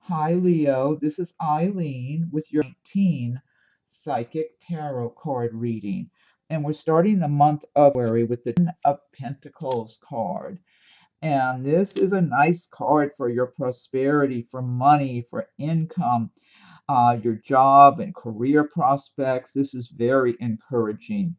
Hi, Leo. This is Eileen with your 19 Psychic Tarot card reading. And we're starting the month of February with the Ten of Pentacles card. And this is a nice card for your prosperity, for money, for income, your job and career prospects. This is very encouraging.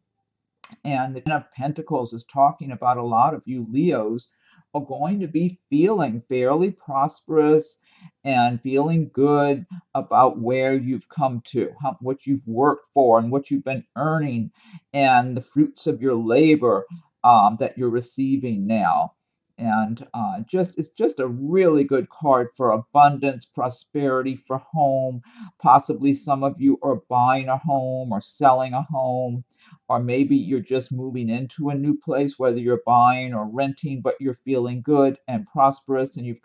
And the Ten of Pentacles is talking about a lot of you Leos are going to be feeling fairly prosperous and feeling good about where you've come to, what you've worked for, and what you've been earning, and the fruits of your labor that you're receiving now. And it's just a really good card for abundance, prosperity, for home. Possibly some of you are buying a home or selling a home, or maybe you're just moving into a new place, whether you're buying or renting, but you're feeling good and prosperous, and you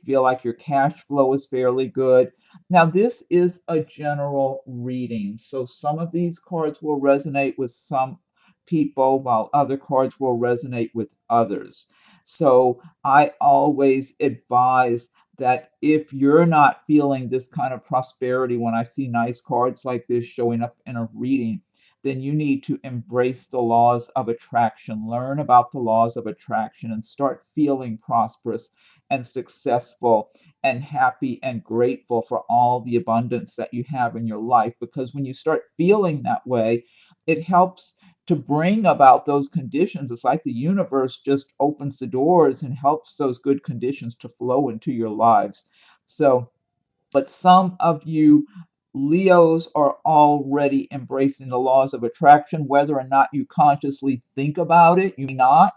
feel like your cash flow is fairly good. Now, this is a general reading, so some of these cards will resonate with some people, while other cards will resonate with others. So I always advise that if you're not feeling this kind of prosperity, when I see nice cards like this showing up in a reading, then you need to embrace the laws of attraction, learn about the laws of attraction, and start feeling prosperous and successful and happy and grateful for all the abundance that you have in your life. Because when you start feeling that way, it helps to bring about those conditions. It's like the universe just opens the doors and helps those good conditions to flow into your lives. So, but some of you Leos are already embracing the laws of attraction, whether or not you consciously think about it. You may not,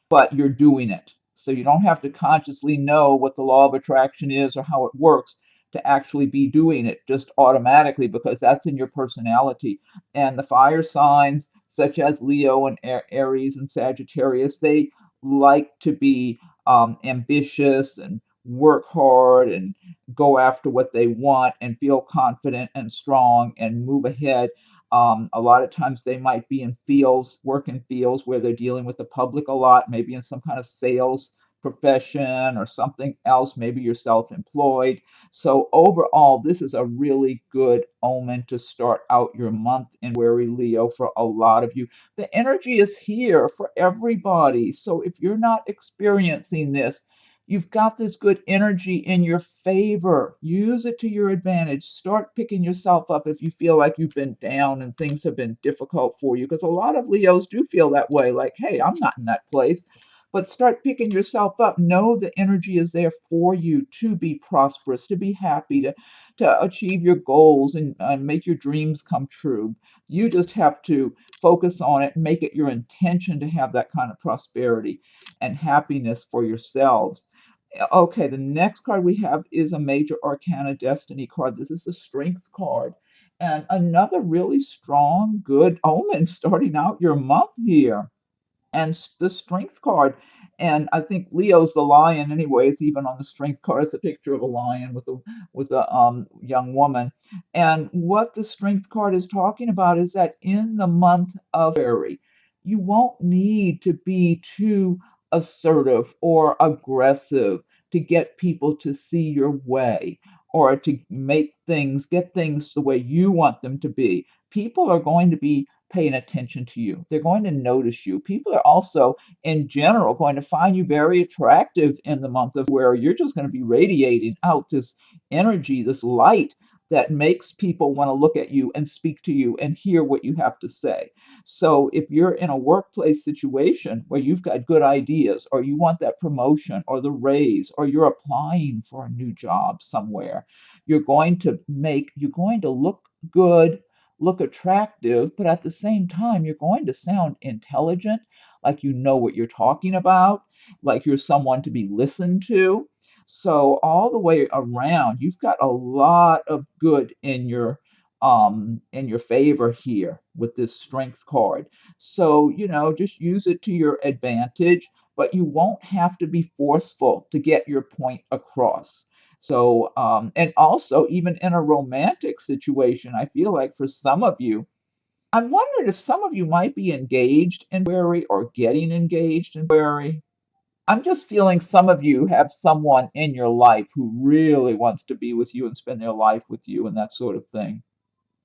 but you're doing it. So you don't have to consciously know what the law of attraction is or how it works to actually be doing it just automatically, because that's in your personality. And the fire signs, such as Leo and Aries and Sagittarius, they like to be ambitious and work hard and go after what they want and feel confident and strong and move ahead. A lot of times they might be in fields, work in fields where they're dealing with the public a lot, maybe in some kind of sales profession or something else. Maybe you're self employed. So, overall, this is a really good omen to start out your month in February, Leo, for a lot of you. The energy is here for everybody. So, if you're not experiencing this, you've got this good energy in your favor. Use it to your advantage. Start picking yourself up if you feel like you've been down and things have been difficult for you. Because a lot of Leos do feel that way, like, hey, I'm not in that place. But start picking yourself up. Know the energy is there for you to be prosperous, to be happy, to achieve your goals and make your dreams come true. You just have to focus on it, make it your intention to have that kind of prosperity and happiness for yourselves. Okay, the next card we have is a Major Arcana Destiny card. This is the Strength card. And another really strong, good omen starting out your month here. And the Strength card, and I think Leo's the lion anyway. It's even on the Strength card. It's a picture of a lion with a young woman. And what the Strength card is talking about is that in the month of February, you won't need to be too assertive or aggressive to get people to see your way, or to get things the way you want them to be. People are going to be paying attention to you. They're going to notice you. People are also, in general, going to find you very attractive in the month of where you're just going to be radiating out this energy, this light that makes people want to look at you and speak to you and hear what you have to say. So if you're in a workplace situation where you've got good ideas, or you want that promotion or the raise, or you're applying for a new job somewhere, you're going to look good, look attractive, but at the same time, you're going to sound intelligent, like you know what you're talking about, like you're someone to be listened to. So all the way around, you've got a lot of good in your favor here with this Strength card. So, just use it to your advantage, but you won't have to be forceful to get your point across. So, and also, even in a romantic situation, I feel like for some of you, I'm wondering if some of you might be engaged in February or getting engaged in February. I'm just feeling some of you have someone in your life who really wants to be with you and spend their life with you and that sort of thing.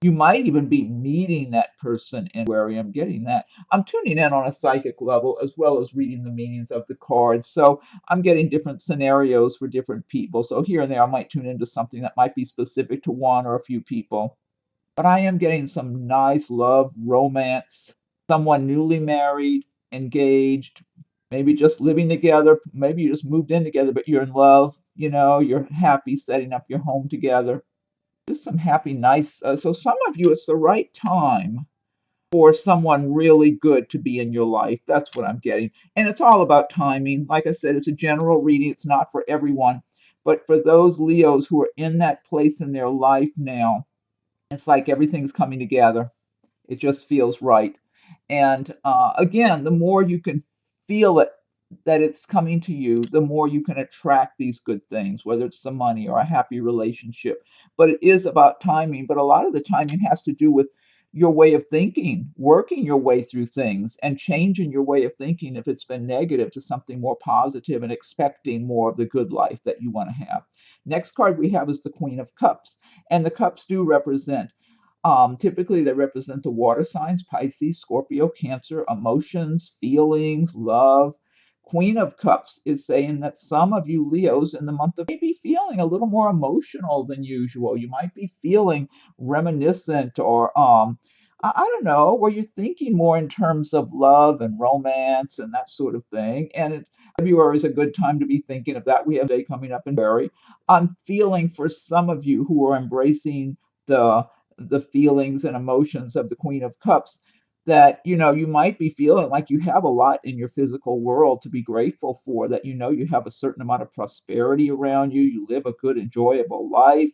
You might even be meeting that person in February. I'm getting that. I'm tuning in on a psychic level as well as reading the meanings of the cards. So I'm getting different scenarios for different people. So here and there, I might tune into something that might be specific to one or a few people. But I am getting some nice love, romance, someone newly married, engaged, maybe just living together. Maybe you just moved in together, but you're in love. You know, you're happy setting up your home together. Just some happy, nice. So some of you, it's the right time for someone really good to be in your life. That's what I'm getting. And it's all about timing. Like I said, it's a general reading. It's not for everyone. But for those Leos who are in that place in their life now, it's like everything's coming together. It just feels right. And again, the more you can feel it, that it's coming to you, the more you can attract these good things, whether it's some money or a happy relationship. But it is about timing. But a lot of the timing has to do with your way of thinking, working your way through things and changing your way of thinking if it's been negative to something more positive and expecting more of the good life that you want to have. Next card we have is the Queen of Cups. And the cups do represent typically, they represent the water signs Pisces, Scorpio, Cancer, emotions, feelings, love. Queen of Cups is saying that some of you Leos in the month of may be feeling a little more emotional than usual. You might be feeling reminiscent or I don't know, where you're thinking more in terms of love and romance and that sort of thing. And February is a good time to be thinking of that. We have a day coming up in February. I'm feeling for some of you who are embracing the feelings and emotions of the Queen of Cups that you might be feeling like you have a lot in your physical world to be grateful for, that you have a certain amount of prosperity around you, you live a good enjoyable life,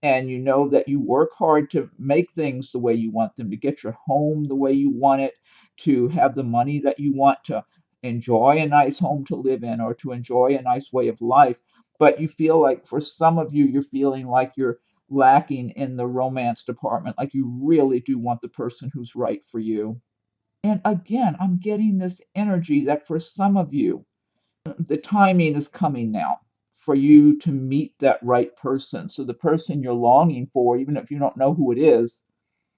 and you know that you work hard to make things the way you want them, to get your home the way you want it, to have the money that you want, to enjoy a nice home to live in or to enjoy a nice way of life. But you feel like for some of you, you're feeling like you're lacking in the romance department. Like you really do want the person who's right for you. And again, I'm getting this energy that for some of you, the timing is coming now for you to meet that right person. So the person you're longing for, even if you don't know who it is,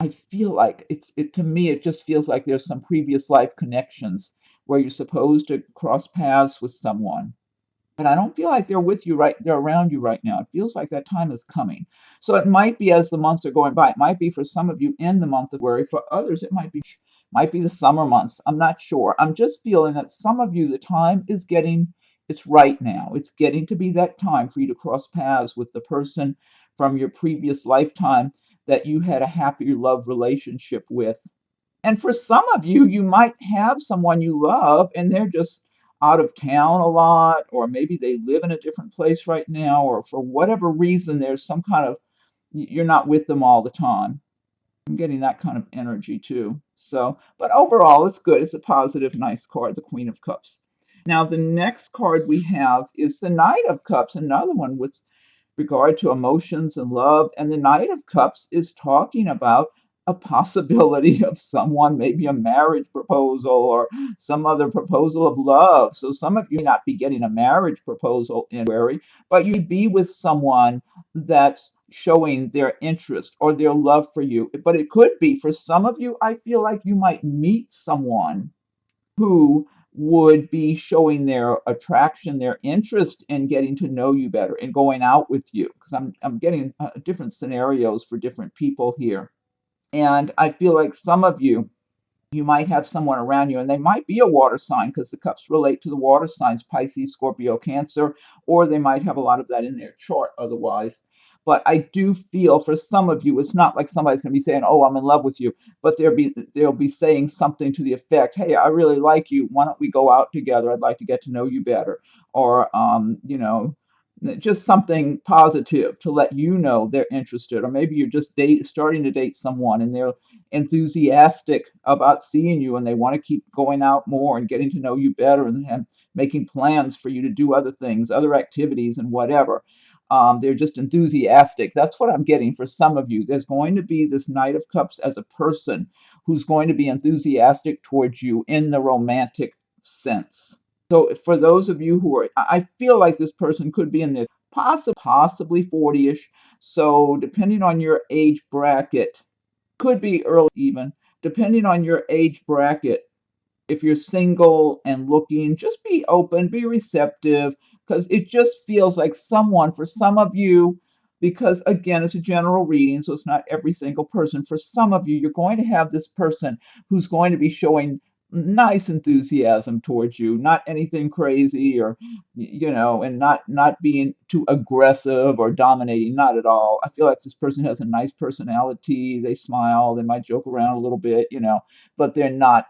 I feel like to me, it just feels like there's some previous life connections where you're supposed to cross paths with someone, but I don't feel like they're around you right now. It feels like that time is coming. So it might be as the months are going by. It might be for some of you in the month of February. For others, it might be the summer months. I'm not sure. I'm just feeling that some of you, the time is getting, it's right now. It's getting to be that time for you to cross paths with the person from your previous lifetime that you had a happy love relationship with. And for some of you, you might have someone you love and they're just out of town a lot, or maybe they live in a different place right now, or for whatever reason, there's some kind of, you're not with them all the time. I'm getting that kind of energy too. So, but overall, it's good. It's a positive, nice card, the Queen of Cups. Now, the next card we have is the Knight of Cups, another one with regard to emotions and love. And the Knight of Cups is talking about a possibility of someone, maybe a marriage proposal or some other proposal of love. So some of you may not be getting a marriage proposal in February, but you'd be with someone that's showing their interest or their love for you. But it could be for some of you, I feel like you might meet someone who would be showing their attraction, their interest in getting to know you better and going out with you. Because I'm getting different scenarios for different people here. And I feel like some of you might have someone around you, and they might be a water sign because the cups relate to the water signs Pisces, Scorpio, Cancer, or they might have a lot of that in their chart otherwise. But I do feel for some of you, it's not like somebody's going to be saying, "Oh, I'm in love with you," but they'll be saying something to the effect, "Hey, I really like you. Why don't we go out together? I'd like to get to know you better," or just something positive to let you know they're interested. Or maybe you're just starting to date someone, and they're enthusiastic about seeing you and they want to keep going out more and getting to know you better and making plans for you to do other things, other activities, and whatever. They're just enthusiastic. That's what I'm getting for some of you. There's going to be this Knight of Cups as a person who's going to be enthusiastic towards you in the romantic sense. So for those of you who are, I feel like this person could be in their possibly 40-ish. So depending on your age bracket, could be early even, depending on your age bracket. If you're single and looking, just be open, be receptive, because it just feels like someone, for some of you, because again, it's a general reading, so it's not every single person. For some of you, you're going to have this person who's going to be showing nice enthusiasm towards you, not anything crazy or and not being too aggressive or dominating, not at all. I feel like this person has a nice personality. They smile, they might joke around a little bit, but they're not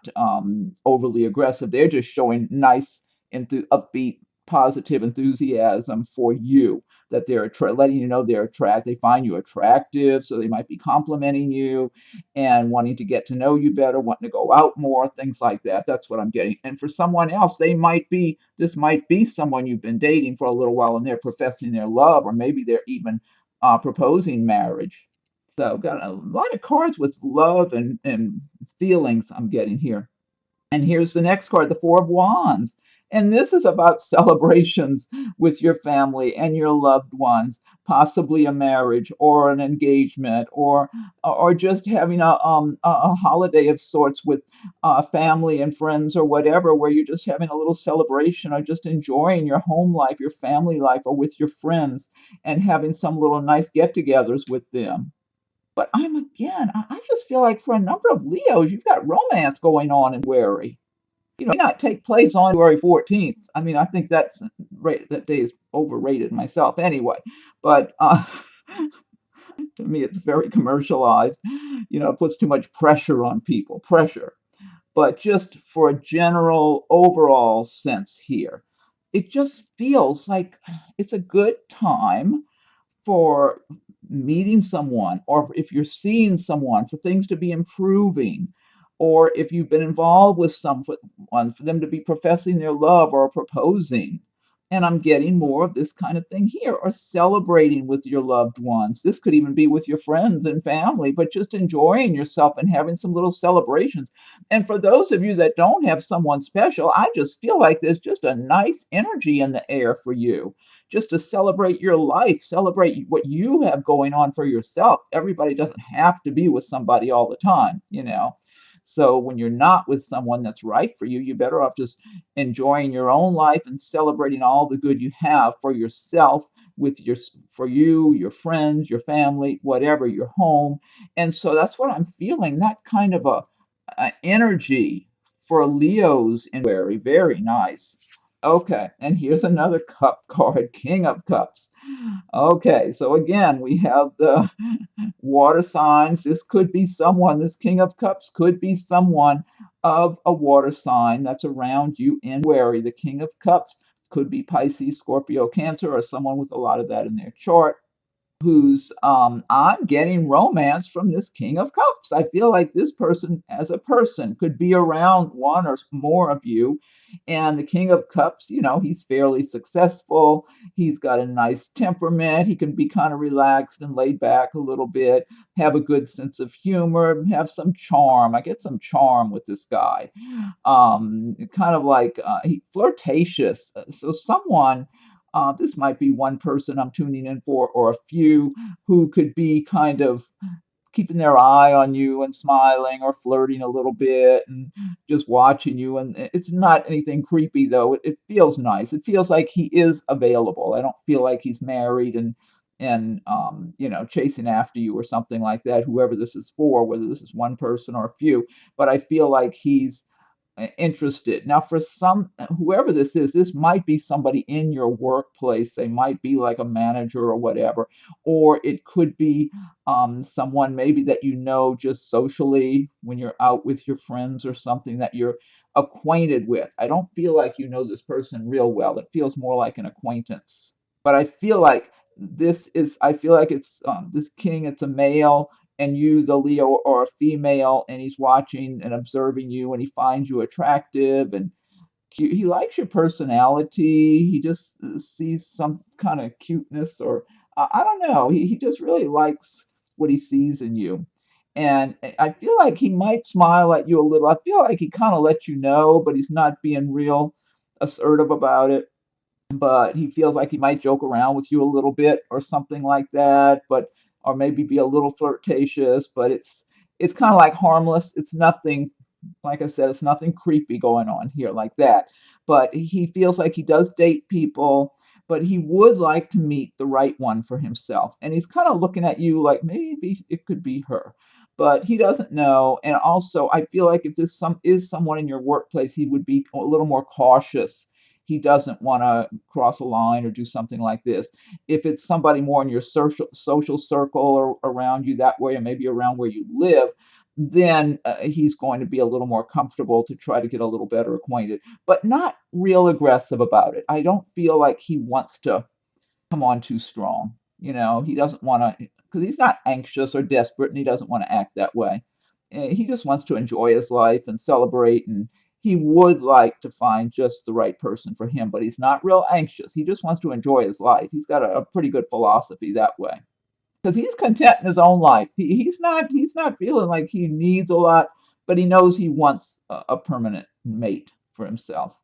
overly aggressive. They're just showing nice, upbeat, positive enthusiasm for you. That they're letting you know they're attracted. They find you attractive, so they might be complimenting you and wanting to get to know you better, wanting to go out more, things like that. That's what I'm getting. And for someone else, this might be someone you've been dating for a little while, and they're professing their love, or maybe they're even proposing marriage. So got a lot of cards with love and feelings I'm getting here. And here's the next card, the Four of Wands. And this is about celebrations with your family and your loved ones, possibly a marriage or an engagement, or just having a holiday of sorts with family and friends or whatever, where you're just having a little celebration or just enjoying your home life, your family life, or with your friends and having some little nice get-togethers with them. But I just feel like for a number of Leos, you've got romance going on in February. It may not take place on February 14th. I mean, I think that day is overrated myself anyway. But to me, it's very commercialized. It puts too much pressure on people. Pressure. But just for a general overall sense here, it just feels like it's a good time for meeting someone, or if you're seeing someone, for things to be improving, or if you've been involved with someone, for them to be professing their love or proposing. And I'm getting more of this kind of thing here, or celebrating with your loved ones. This could even be with your friends and family, but just enjoying yourself and having some little celebrations. And for those of you that don't have someone special, I just feel like there's just a nice energy in the air for you, just to celebrate your life, celebrate what you have going on for yourself. Everybody doesn't have to be with somebody all the time. So when you're not with someone that's right for you, you're better off just enjoying your own life and celebrating all the good you have for yourself, with for you, your friends, your family, whatever, your home. And so that's what I'm feeling, that kind of a energy for Leos in February. Very nice. Okay, and here's another cup card, King of Cups. Okay, so again, we have the water signs. This King of Cups could be someone of a water sign that's around you in February. The King of Cups could be Pisces, Scorpio, Cancer, or someone with a lot of that in their chart, who's I'm getting romance from this King of Cups. I feel like this person as a person could be around one or more of you. And the King of Cups, he's fairly successful. He's got a nice temperament. He can be kind of relaxed and laid back a little bit, have a good sense of humor, have some charm. I get some charm with this guy. Kind of like flirtatious. So someone, this might be one person I'm tuning in for, or a few, who could be kind of keeping their eye on you and smiling or flirting a little bit and just watching you. And it's not anything creepy, though. It feels nice. It feels like he is available. I don't feel like he's married and chasing after you or something like that, whoever this is for, whether this is one person or a few. But I feel like he's interested. Now, for whoever this is, this might be somebody in your workplace. They might be like a manager or whatever, or it could be someone maybe that just socially when you're out with your friends or something that you're acquainted with. I don't feel like you know this person real well. It feels more like an acquaintance. But I feel like it's this king, it's a male, and you, the Leo, are a female, and he's watching and observing you, and he finds you attractive and cute. He likes your personality. He just sees some kind of cuteness, or I don't know. He just really likes what he sees in you. And I feel like he might smile at you a little. I feel like he kind of lets you know, but he's not being real. assertive about it, but he feels like he might joke around with you a little bit or something like that, but or maybe be a little flirtatious, but it's kind of like harmless. It's nothing, like I said, it's nothing creepy going on here like that. But he feels like he does date people, but he would like to meet the right one for himself. And he's kind of looking at you like maybe it could be her. But he doesn't know. And also, I feel like if this some is someone in your workplace, he would be a little more cautious. He doesn't want to cross a line or do something like this. If it's somebody more in your social circle or around you that way, or maybe around where you live, then he's going to be a little more comfortable to try to get a little better acquainted, but not real aggressive about it. I don't feel like he wants to come on too strong. He doesn't want to, because he's not anxious or desperate, and he doesn't want to act that way. He just wants to enjoy his life and celebrate, and he would like to find just the right person for him, but he's not real anxious. He just wants to enjoy his life. He's got a pretty good philosophy that way because he's content in his own life. He's not feeling like he needs a lot, but he knows he wants a permanent mate for himself.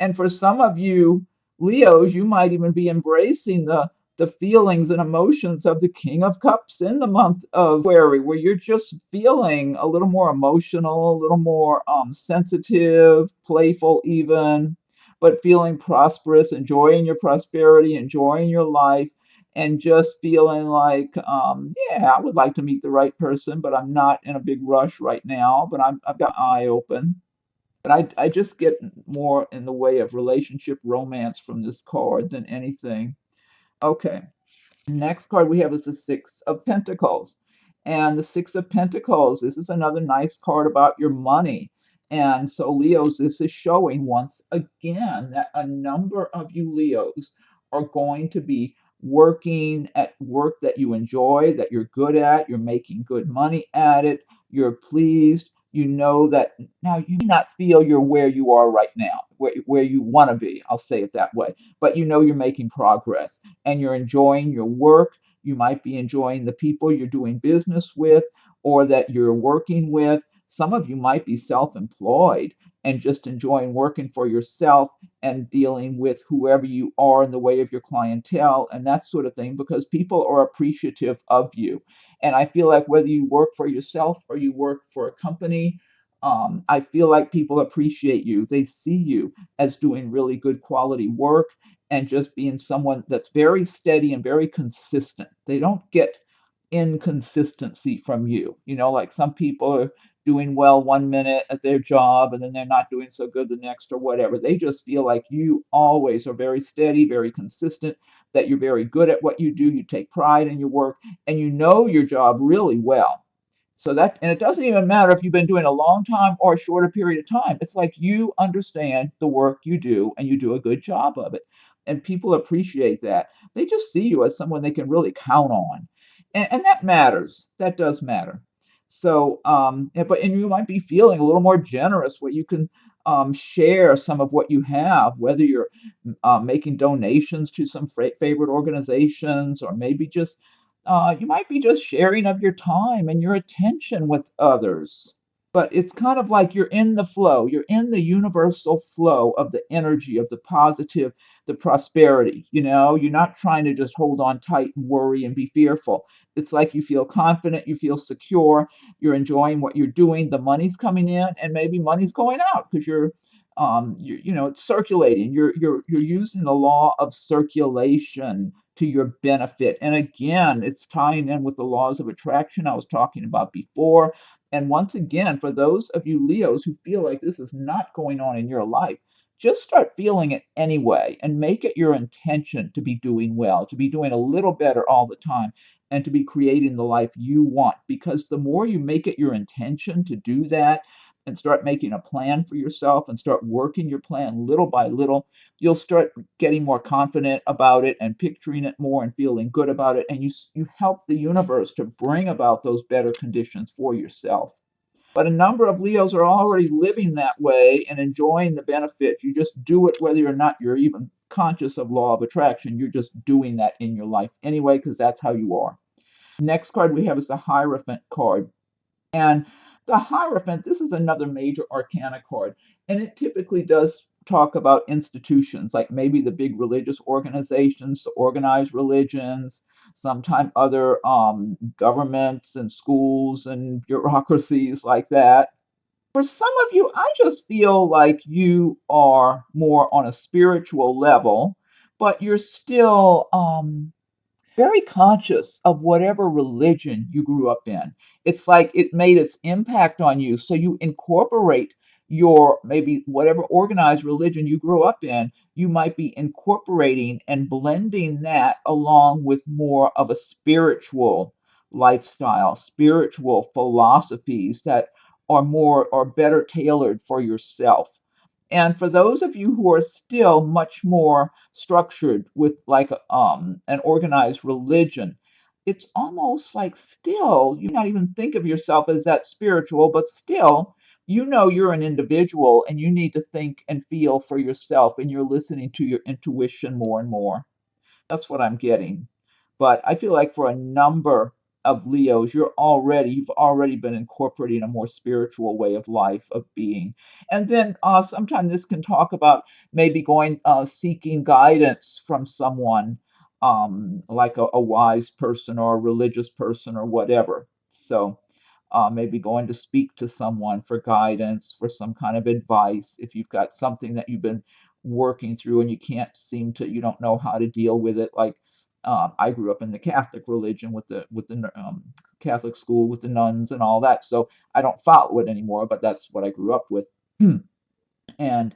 And for some of you Leos, you might even be embracing the feelings and emotions of the King of Cups in the month of February, where you're just feeling a little more emotional, a little more sensitive, playful, even, but feeling prosperous, enjoying your prosperity, enjoying your life, and just feeling like, yeah, I would like to meet the right person, but I'm not in a big rush right now. But I've got my eye open. But I just get more in the way of relationship romance from this card than anything. Okay. Next card we have is the Six of Pentacles. And the Six of Pentacles, this is another nice card about your money. And so, Leos, this is showing once again that a number of you Leos are going to be working at work that you enjoy, that you're good at, you're making good money at it, you're pleased. You know that now you may not feel you're where you are right now, where you want to be. I'll say it that way. But you know you're making progress and you're enjoying your work. You might be enjoying the people you're doing business with or that you're working with. Some of you might be self employed and just enjoying working for yourself and dealing with whoever you are in the way of your clientele and that sort of thing because people are appreciative of you. And I feel like whether you work for yourself or you work for a company, I feel like people appreciate you. They see you as doing really good quality work and just being someone that's very steady and very consistent. They don't get inconsistency from you. Like some people are doing well 1 minute at their job and then they're not doing so good the next or whatever. They just feel like you always are very steady, very consistent, that you're very good at what you do. You take pride in your work and you know your job really well. And it doesn't even matter if you've been doing a long time or a shorter period of time. It's like you understand the work you do and you do a good job of it. And people appreciate that. They just see you as someone they can really count on. And that matters. That does matter. So, and you might be feeling a little more generous where you can share some of what you have, whether you're making donations to some favorite organizations or maybe just you might be just sharing of your time and your attention with others. But it's kind of like you're in the flow. You're in the universal flow of the energy, of the positive, the prosperity. You're not trying to just hold on tight and worry and be fearful. It's like you feel confident, you feel secure, you're enjoying what you're doing. The money's coming in, and maybe money's going out because it's circulating. You're using the law of circulation to your benefit. And again, it's tying in with the laws of attraction I was talking about before. And once again, for those of you Leos who feel like this is not going on in your life, just start feeling it anyway and make it your intention to be doing well, to be doing a little better all the time, and to be creating the life you want. Because the more you make it your intention to do that and start making a plan for yourself and start working your plan little by little, you'll start getting more confident about it and picturing it more and feeling good about it. And you help the universe to bring about those better conditions for yourself. But a number of Leos are already living that way and enjoying the benefits. You just do it whether or not you're even conscious of law of attraction. You're just doing that in your life anyway because that's how you are. Next card we have is the Hierophant card. And the Hierophant, this is another major arcana card, and it typically does talk about institutions, like maybe the big religious organizations, the organized religions, sometime other governments and schools and bureaucracies like that. For some of you, I just feel like you are more on a spiritual level, but you're still very conscious of whatever religion you grew up in. It's like it made its impact on you. So you incorporate your maybe whatever organized religion you grew up in, you might be incorporating and blending that along with more of a spiritual lifestyle, spiritual philosophies that are more or better tailored for yourself. And for those of you who are still much more structured with like an organized religion, it's almost like still you not even think of yourself as that spiritual, but still you know you're an individual and you need to think and feel for yourself and you're listening to your intuition more and more. That's what I'm getting. But I feel like for a number of Leos, you've already been incorporating a more spiritual way of life, of being. And then sometimes this can talk about maybe going seeking guidance from someone, like a wise person or a religious person or whatever. So maybe going to speak to someone for guidance, for some kind of advice. If you've got something that you've been working through and you don't know how to deal with it. Like I grew up in the Catholic religion with the Catholic school with the nuns and all that. So I don't follow it anymore, but that's what I grew up with. And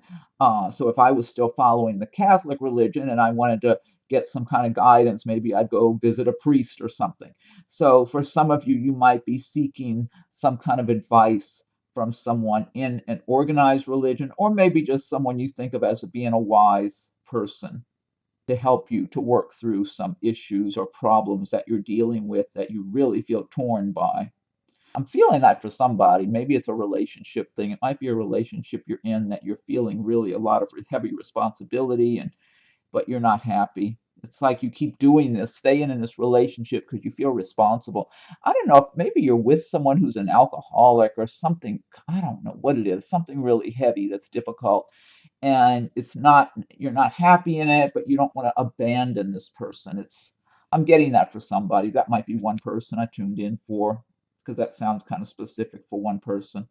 so if I was still following the Catholic religion and I wanted to get some kind of guidance, maybe I'd go visit a priest or something. So for some of you, you might be seeking some kind of advice from someone in an organized religion, or maybe just someone you think of as being a wise person to help you to work through some issues or problems that you're dealing with that you really feel torn by. I'm feeling that for somebody. Maybe it's a relationship thing. It might be a relationship you're in that you're feeling really a lot of heavy responsibility and but you're not happy. It's like you keep doing this, staying in this relationship because you feel responsible. I don't know if maybe you're with someone who's an alcoholic or something. I don't know what it is, something really heavy that's difficult. And it's not, you're not happy in it, but you don't want to abandon this person. I'm getting that for somebody. That might be one person I tuned in for because that sounds kind of specific for one person.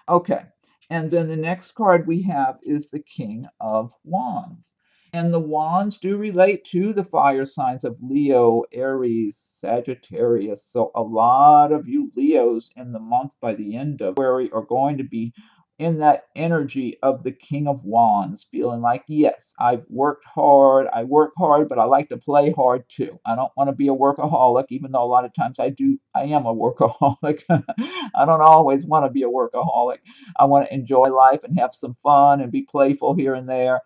Okay. And then the next card we have is the King of Wands. And the wands do relate to the fire signs of Leo, Aries, Sagittarius. So a lot of you Leos in the month by the end of February are going to be in that energy of the King of Wands, feeling like, yes, I've worked hard. I work hard, but I like to play hard too. I don't want to be a workaholic, even though a lot of times I do. I am a workaholic. I don't always want to be a workaholic. I want to enjoy life and have some fun and be playful here and there.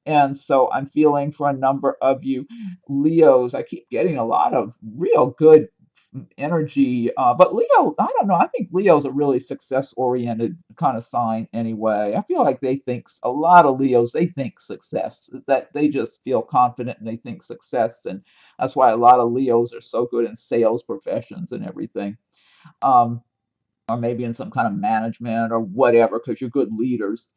And so I'm feeling for a number of you Leos, I keep getting a lot of real good energy. But Leo, I don't know. I think Leo's a really success oriented kind of sign anyway. I feel like a lot of Leos, they think success, that they just feel confident and they think success. And that's why a lot of Leos are so good in sales professions and everything. Um, or maybe in some kind of management or whatever, because you're good leaders.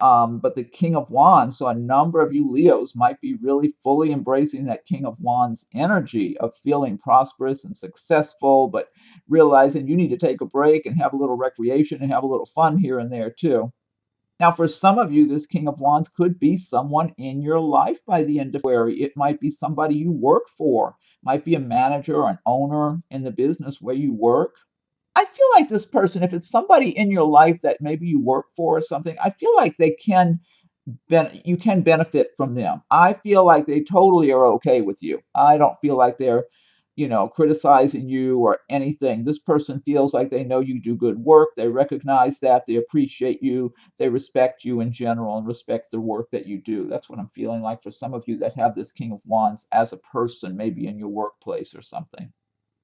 But the King of Wands, so a number of you Leos might be really fully embracing that King of Wands energy of feeling prosperous and successful, but realizing you need to take a break and have a little recreation and have a little fun here and there too. Now, for some of you, this King of Wands could be someone in your life by the end of February. It might be somebody you work for, might be a manager or an owner in the business where you work. I feel like this person, if it's somebody in your life that maybe you work for or something, I feel like you can benefit from them. I feel like they totally are okay with you. I don't feel like they're, criticizing you or anything. This person feels like they know you do good work. They recognize that. They appreciate you. They respect you in general and respect the work that you do. That's what I'm feeling like for some of you that have this King of Wands as a person, maybe in your workplace or something.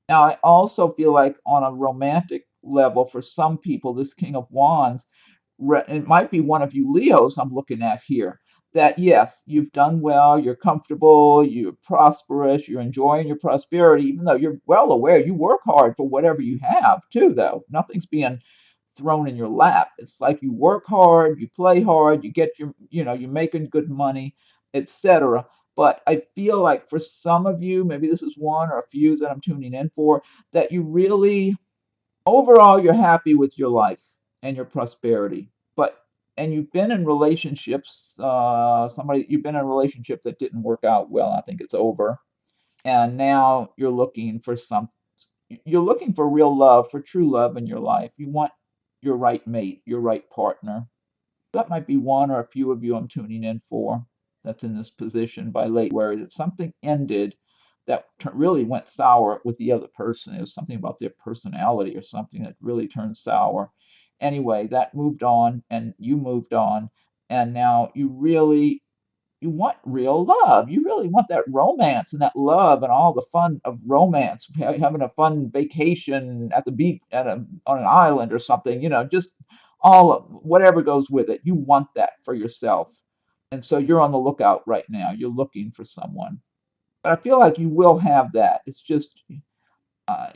Now, I also feel like on a romantic level, for some people, this King of Wands, it might be one of you Leos I'm looking at here, that yes, you've done well, you're comfortable, you're prosperous, you're enjoying your prosperity, even though you're well aware you work hard for whatever you have too, though. Nothing's being thrown in your lap. It's like you work hard, you play hard, you get your, you're making good money, etc. But I feel like for some of you, maybe this is one or a few that I'm tuning in for, that you really, overall, you're happy with your life and your prosperity. And you've been in relationships, you've been in a relationship that didn't work out well. I think it's over. And now you're looking for real love, for true love in your life. You want your right mate, your right partner. That might be one or a few of you I'm tuning in for that's in this position by late February, that something ended that really went sour with the other person. It was something about their personality or something that really turned sour. Anyway, that moved on and you moved on, and now you want real love. You really want that romance and that love and all the fun of romance, having a fun vacation at the beach on an island or something, just all of whatever goes with it. You want that for yourself. And so you're on the lookout right now. You're looking for someone. But I feel like you will have that. It's just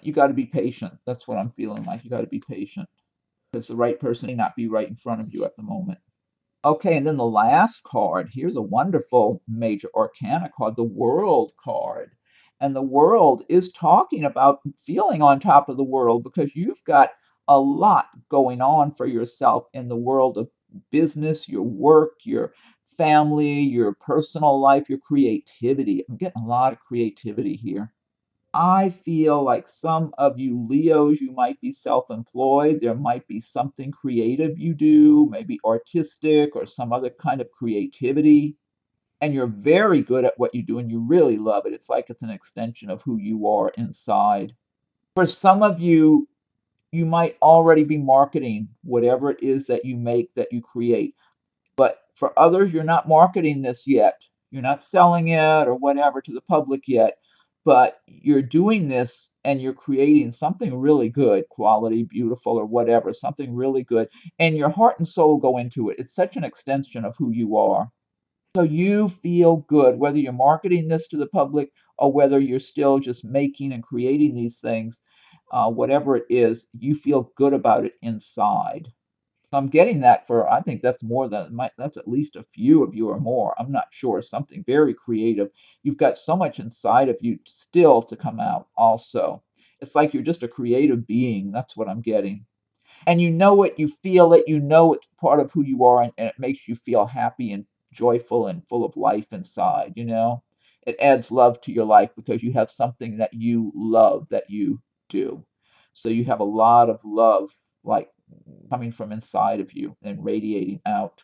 you got to be patient. That's what I'm feeling like. You got to be patient because the right person may not be right in front of you at the moment. Okay, and then the last card, here's a wonderful major arcana card, the World card. And the World is talking about feeling on top of the world because you've got a lot going on for yourself in the world of business, your work, your family, your personal life, your creativity. I'm getting a lot of creativity here. I feel like some of you Leos, you might be self-employed. There might be something creative you do, maybe artistic or some other kind of creativity. And you're very good at what you do and you really love it. It's like it's an extension of who you are inside. For some of you, you might already be marketing whatever it is that you make, that you create. But for others, you're not marketing this yet. You're not selling it or whatever to the public yet. But you're doing this and you're creating something really good, quality, beautiful, or whatever, something really good. And your heart and soul go into it. It's such an extension of who you are. So you feel good, whether you're marketing this to the public or whether you're still just making and creating these things, whatever it is, you feel good about it inside. I'm getting that for, I think that's more than, that's at least a few of you or more. I'm not sure. Something very creative. You've got so much inside of you still to come out also. It's like you're just a creative being. That's what I'm getting. And you know it, you feel it, you know it's part of who you are, and it makes you feel happy and joyful and full of life inside. It adds love to your life because you have something that you love that you do. So you have a lot of love, like coming from inside of you and radiating out.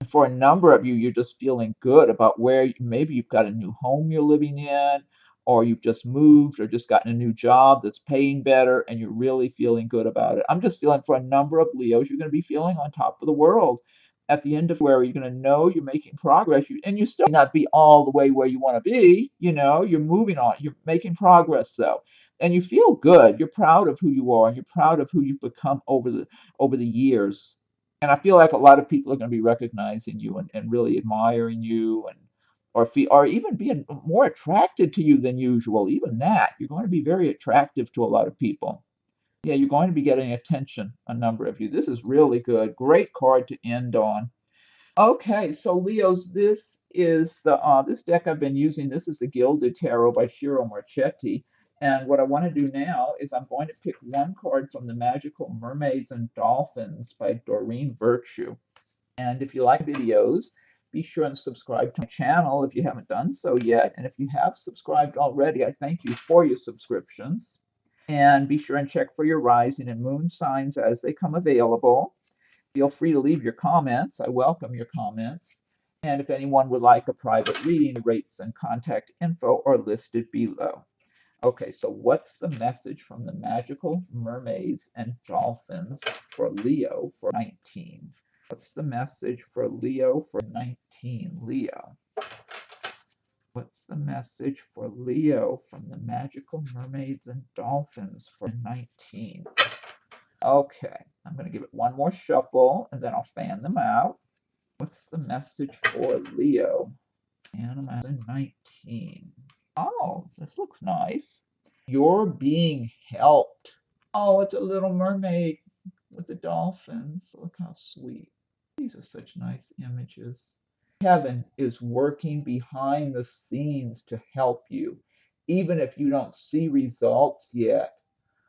For a number of you, you're just feeling good about where maybe you've got a new home you're living in, or you've just moved, or just gotten a new job that's paying better, and you're really feeling good about it. I'm just feeling for a number of Leos, you're going to be feeling on top of the world. At the end of February, you're going to know you're making progress, and you still may not be all the way where you want to be. You're moving on. You're making progress, though, and you feel good. You're proud of who you are, and you're proud of who you've become over the years. And I feel like a lot of people are going to be recognizing you and really admiring you, or even being more attracted to you than usual. Even that, you're going to be very attractive to a lot of people. Yeah, you're going to be getting attention, a number of you. This is really good. Great card to end on. Okay, so Leos, this is this deck I've been using. This is the Gilded Tarot by Shiro Marchetti. And what I want to do now is I'm going to pick one card from the Magical Mermaids and Dolphins by Doreen Virtue. And if you like videos, be sure and subscribe to my channel if you haven't done so yet. And if you have subscribed already, I thank you for your subscriptions. And be sure and check for your rising and moon signs as they come available. Feel free to leave your comments. I welcome your comments. And if anyone would like a private reading, the rates and contact info are listed below. Okay, so what's the message from the Magical Mermaids and Dolphins for Leo for 19? What's the message for Leo for 19? Leo. What's the message for Leo from the Magical Mermaids and Dolphins for 19? Okay, I'm going to give it one more shuffle, and then I'll fan them out. What's the message for Leo? And 19. Oh, this looks nice. You're being helped. Oh, it's a little mermaid. with the dolphins. Look how sweet. These are such nice images. Heaven is working behind the scenes to help you, even if you don't see results yet.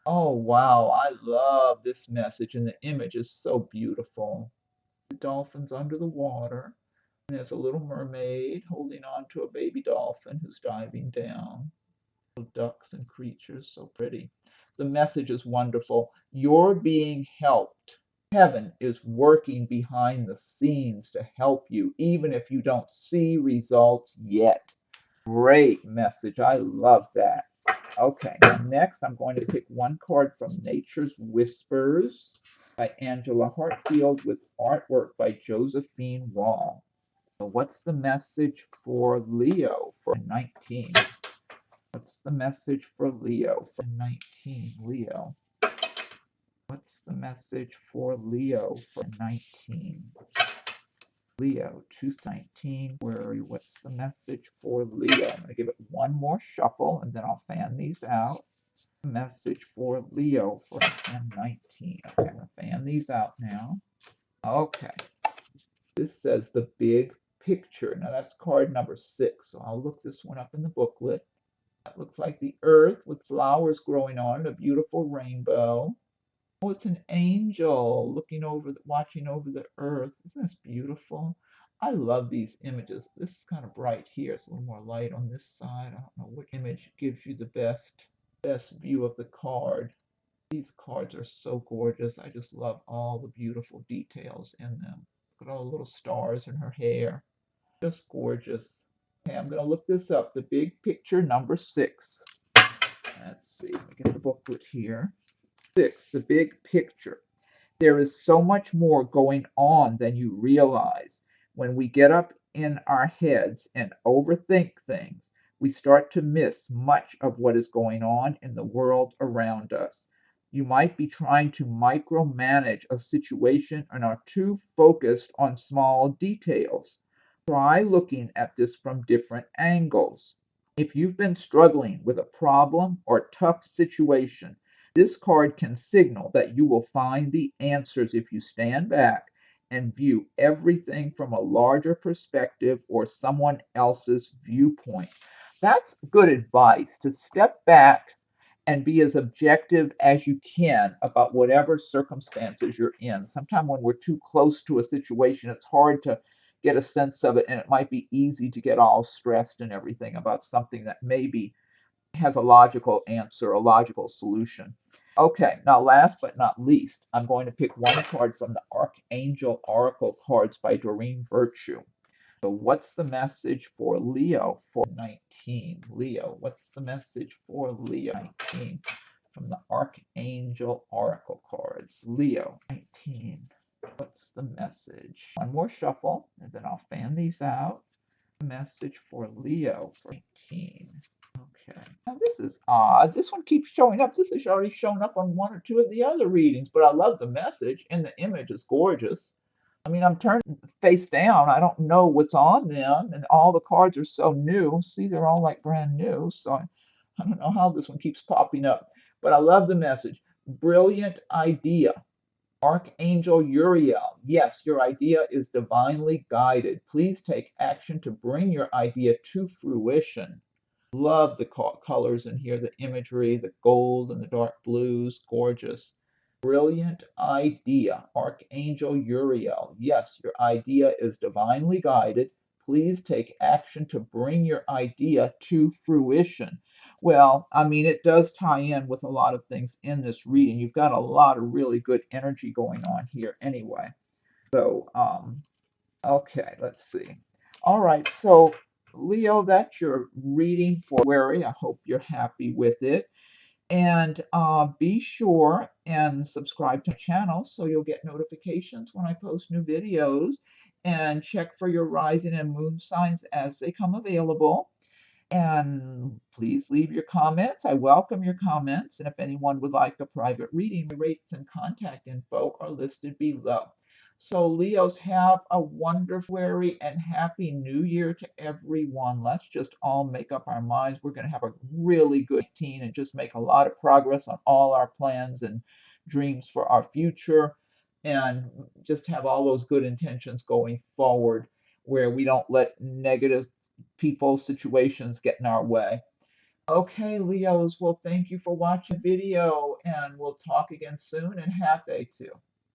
Oh, wow. I love this message, and the image is so beautiful. The dolphins under the water. And there's a little mermaid holding on to a baby dolphin who's diving down. Little ducks and creatures, so pretty. The message is wonderful. You're being helped. Heaven is working behind the scenes to help you, even if you don't see results yet. Great message. I love that. Okay, now next I'm going to pick one card from Nature's Whispers by Angela Hartfield with artwork by Josephine Wall. So what's the message for Leo for 19? What's the message for Leo for 19? Leo. What's the message for Leo for 19? Leo 2019. Where are you? What's the message for Leo? I'm going to give it one more shuffle and then I'll fan these out. Message for Leo for 2019. Okay, I'm going to fan these out now. Okay. This says the big picture. Now that's card number 6. So I'll look this one up in the booklet. That looks like the earth with flowers growing on it, a beautiful rainbow. Oh, it's an angel looking over, watching over the earth. Isn't this beautiful? I love these images. This is kind of bright here. It's a little more light on this side. I don't know which image gives you the best view of the card. These cards are so gorgeous. I just love all the beautiful details in them. Look at all the little stars in her hair. Just gorgeous. Okay, I'm going to look this up. The big picture number 6. Let's see. Let me get the booklet here. 6, the big picture. There is so much more going on than you realize. When we get up in our heads and overthink things, we start to miss much of what is going on in the world around us. You might be trying to micromanage a situation and are too focused on small details. Try looking at this from different angles. If you've been struggling with a problem or tough situation, this card can signal that you will find the answers if you stand back and view everything from a larger perspective or someone else's viewpoint. That's good advice, to step back and be as objective as you can about whatever circumstances you're in. Sometimes when we're too close to a situation, it's hard to get a sense of it, and it might be easy to get all stressed and everything about something that maybe has a logical answer, a logical solution. Okay, now last but not least, I'm going to pick one card from the Archangel Oracle cards by Doreen Virtue. So what's the message for Leo for 19? Leo, what's the message for Leo 19 from the Archangel Oracle cards? Leo 19. What's the message? One more shuffle, and then I'll fan these out. Message for Leo for 19. Okay. Now this is odd. This one keeps showing up. This has already shown up on one or two of the other readings, but I love the message, and the image is gorgeous. I mean, I'm turned face down. I don't know what's on them, and all the cards are so new. See, they're all like brand new, so I don't know how this one keeps popping up. But I love the message. Brilliant idea. Archangel Uriel, yes, your idea is divinely guided. Please take action to bring your idea to fruition. Love the colors in here, the imagery, the gold and the dark blues, gorgeous. Brilliant idea, Archangel Uriel. Yes, your idea is divinely guided. Please take action to bring your idea to fruition. Well, I mean, it does tie in with a lot of things in this reading. You've got a lot of really good energy going on here anyway. So, okay, let's see. All right, so Leo, that's your reading for February. I hope you're happy with it. And be sure and subscribe to my channel so you'll get notifications when I post new videos. And check for your rising and moon signs as they come available. And please leave your comments. I welcome your comments. And if anyone would like a private reading, the rates and contact info are listed below. So Leos, have a wonderful and happy new year to everyone. Let's just all make up our minds. We're going to have a really good teen and just make a lot of progress on all our plans and dreams for our future, and just have all those good intentions going forward where we don't let negative people, situations get in our way. Okay, Leos, well, thank you for watching the video, and we'll talk again soon, and have day 2.